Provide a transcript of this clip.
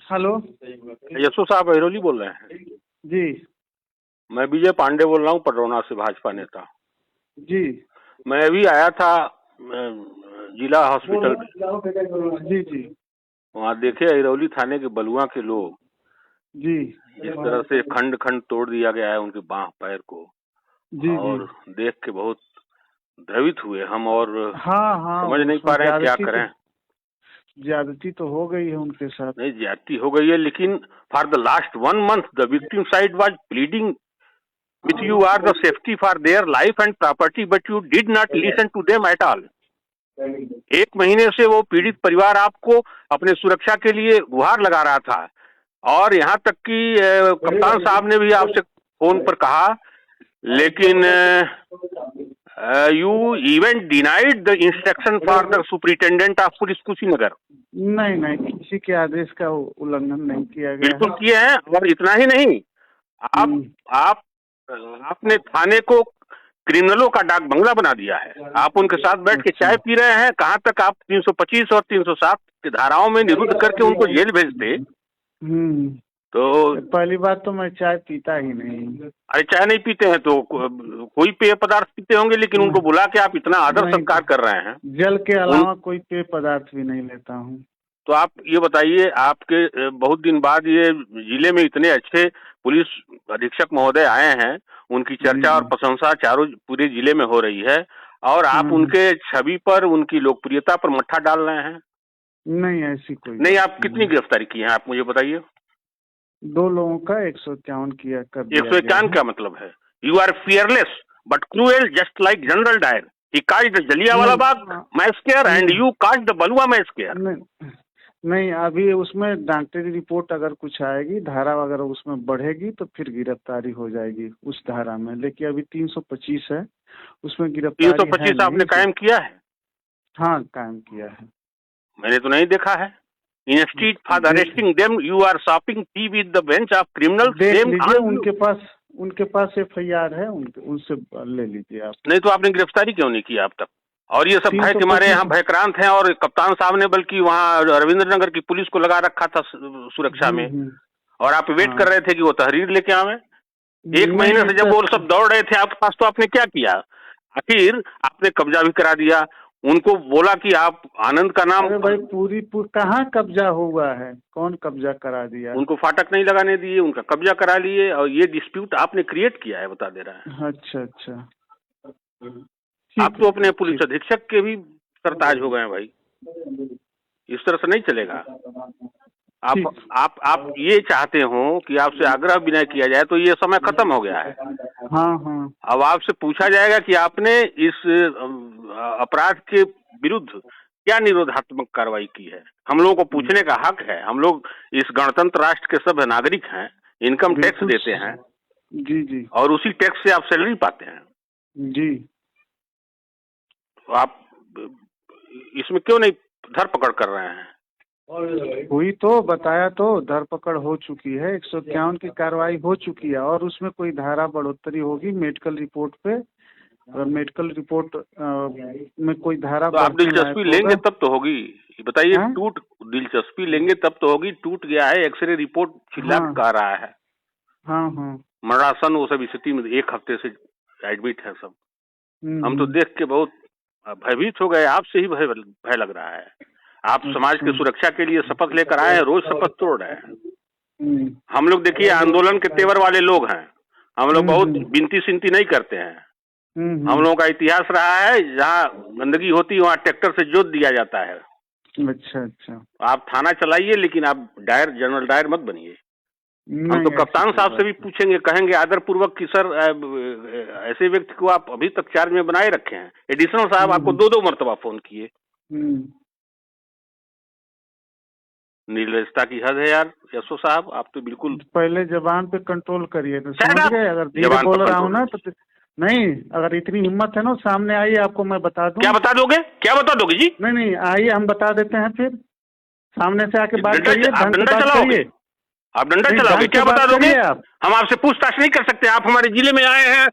Hello. यशो साहब अहिरोली बोल रहे हैं? जी मैं विजय पांडे बोल रहा हूँ, पडरौना से, भाजपा नेता। जी मैं अभी आया था जिला हॉस्पिटल। जी जी वहाँ देखे अहिरौली थाने के बलुआ के लोग जी जिस तरह से खंड खंड तोड़ दिया गया है उनके बाह पैर को, जी जी। और देख के बहुत द्रवित हुए हम, और हाँ हाँ, समझ नहीं पा रहे हैं क्या करें। ज्यादती तो हो गई है उनके साथ। नहीं, ज्यादती हो गई है, लेकिन for the last 1 month the victim side was pleading with you are the safety for their life and property, but you did not listen to them at all. 1 महीने से वो पीड़ित परिवार आपको अपने सुरक्षा के लिए गुहार लगा रहा था, और यहाँ तक कि कप्तान साहब ने भी आपसे फोन पर कहा, लेकिन you even denied the instruction for the superintendent of police Kushinagar. नहीं नहीं, किसी के आदेश का उल्लंघन नहीं किया गया। बिल्कुल किए हैं, और इतना ही नहीं, आपने थाने को क्रिमिनलों का डाक बंगला बना दिया है। आप उनके साथ बैठ के चाय पी रहे हैं। कहाँ तक आप 325 और 307 की धाराओं में निरुद्ध करके उनको जेल भेजते। तो पहली बात तो मैं चाय पीता ही नहीं। अरे चाय नहीं पीते हैं तो कोई पेय पदार्थ पीते होंगे, लेकिन उनको बुला के आप इतना आदर सत्कार कर रहे हैं। जल के अलावा कोई पेय पदार्थ भी नहीं लेता हूँ। तो आप ये बताइए, आपके बहुत दिन बाद ये जिले में इतने अच्छे पुलिस अधीक्षक महोदय आए हैं, उनकी चर्चा और प्रशंसा चारों पूरे जिले में हो रही है, और आप उनके छवि पर, उनकी लोकप्रियता पर मट्ठा डाल रहे हैं। नहीं, ऐसी कोई नहीं। आप कितनी गिरफ्तारी की हैं, आप मुझे बताइए? 2 लोगों का 151 किया कर दिया। 151 क्या मतलब है? You are fearless but cruel just like General Dyer. He caused the Jallianwala Bagh massacre and you caused the Balua massacre. नहीं, अभी उसमें डॉक्टरी रिपोर्ट अगर कुछ आएगी, धारा अगर उसमें बढ़ेगी तो फिर गिरफ्तारी हो जाएगी उस धारा में। लेकिन अभी 325 है, उसमें गिरफ्तारी 325 आपने कायम किया है? हाँ, कायम किया है। मैंने तो नहीं देखा है। Instead for arresting them, you are shopping tea with the bench of criminals. देख लीजिए, उनके पास FIR है, उनसे ले लीजिए आप। नहीं तो आपने गिरफ्तारी क्यों नहीं की अब तक? और ये सब भय के मारे यहाँ भयक्रांत हैं, और कप्तान साहब ने बल्कि वहाँ रविंद्र नगर की पुलिस को लगा रखा था सुरक्षा में, और आप वेट कर रहे थे कि वो तहरीर लेके आवे। 1 महीने से जब वो सब दौड़ रहे थे आपके पास, तो आपने क्या किया? आखिर आपने कब्जा भी करा दिया। उनको बोला कि आप आनंद का नाम। अरे भाई, पूरी कहाँ कब्जा हुआ है? कौन कब्जा करा दिया? उनको फाटक नहीं लगाने दिए, उनका कब्जा करा लिए, और ये डिस्प्यूट आपने क्रिएट किया है, बता दे रहा है। अच्छा अच्छा। आप तो अपने पुलिस अधीक्षक के भी सरताज हो गए हैं भाई। इस तरह से नहीं चलेगा। आप ये चाहते हो कि आपसे आग्रह विनय किया जाए, तो ये समय खत्म हो गया है। हाँ हाँ। अब आपसे पूछा जाएगा कि आपने इस अपराध के विरुद्ध क्या निरोधात्मक कार्रवाई की है। हम लोगों को पूछने का हक है। हम लोग इस गणतंत्र राष्ट्र के सभ्य नागरिक हैं, इनकम टैक्स देते हैं। जी जी। और उसी टैक्स से आप सैलरी पाते हैं जी। तो आप इसमें क्यों नहीं धरपकड़ कर रहे हैं? हुई तो बताया, तो धरपकड़ हो चुकी है, 151 की कार्रवाई हो चुकी है, और उसमें कोई धारा बढ़ोतरी होगी मेडिकल रिपोर्ट पे। अगर मेडिकल रिपोर्ट में कोई धारा, तो आप दिलचस्पी लेंगे तब तो होगी। बताइए, दिलचस्पी लेंगे तब तो होगी। टूट गया है, एक्सरे रिपोर्ट चिल्ला कर रहा है। हाँ हाँ। मरासन वो सब स्थिति में 1 हफ्ते से एडमिट है सब। हम तो देख के बहुत भयभीत हो गए। आपसे ही भय लग रहा है। आप समाज की सुरक्षा के लिए शपथ लेकर आए हैं, रोज शपथ तोड़ रहे हैं। हम लोग देखिए आंदोलन के तेवर वाले लोग हैं। हम लोग बहुत बिनती सिनती नहीं करते हैं। हम लोगों का इतिहास रहा है, जहाँ गंदगी होती वहाँ ट्रैक्टर से जोत दिया जाता है। अच्छा अच्छा। आप थाना चलाइए, लेकिन आप डायर, जनरल डायर मत बनिए। हम तो कप्तान साहब से भी पूछेंगे, कहेंगे आदर पूर्वक कि सर, ऐसे व्यक्ति को आप अभी तक चार्ज में बनाए रखे हैं। एडिशनल साहब आपको 2-2 मरतबा फोन किए। निर्लजता की हद है यार यशो साहब। आप तो बिल्कुल पहले जबान पे कंट्रोल करिए, तो समझ गए। अगर धीरे बोल रहा हूँ ना तो नहीं, अगर इतनी हिम्मत है ना, सामने आइए, आपको मैं बता दूं। क्या बता दोगे? क्या बता दोगे जी? नहीं, आइए, हम बता देते हैं। फिर सामने से आके बात करिए। आप डंडा चलाओगे? आप डंडा चलाओगे? क्या बता दोगे? हम आपसे पूछताछ नहीं कर सकते। आप हमारे जिले में आए हैं,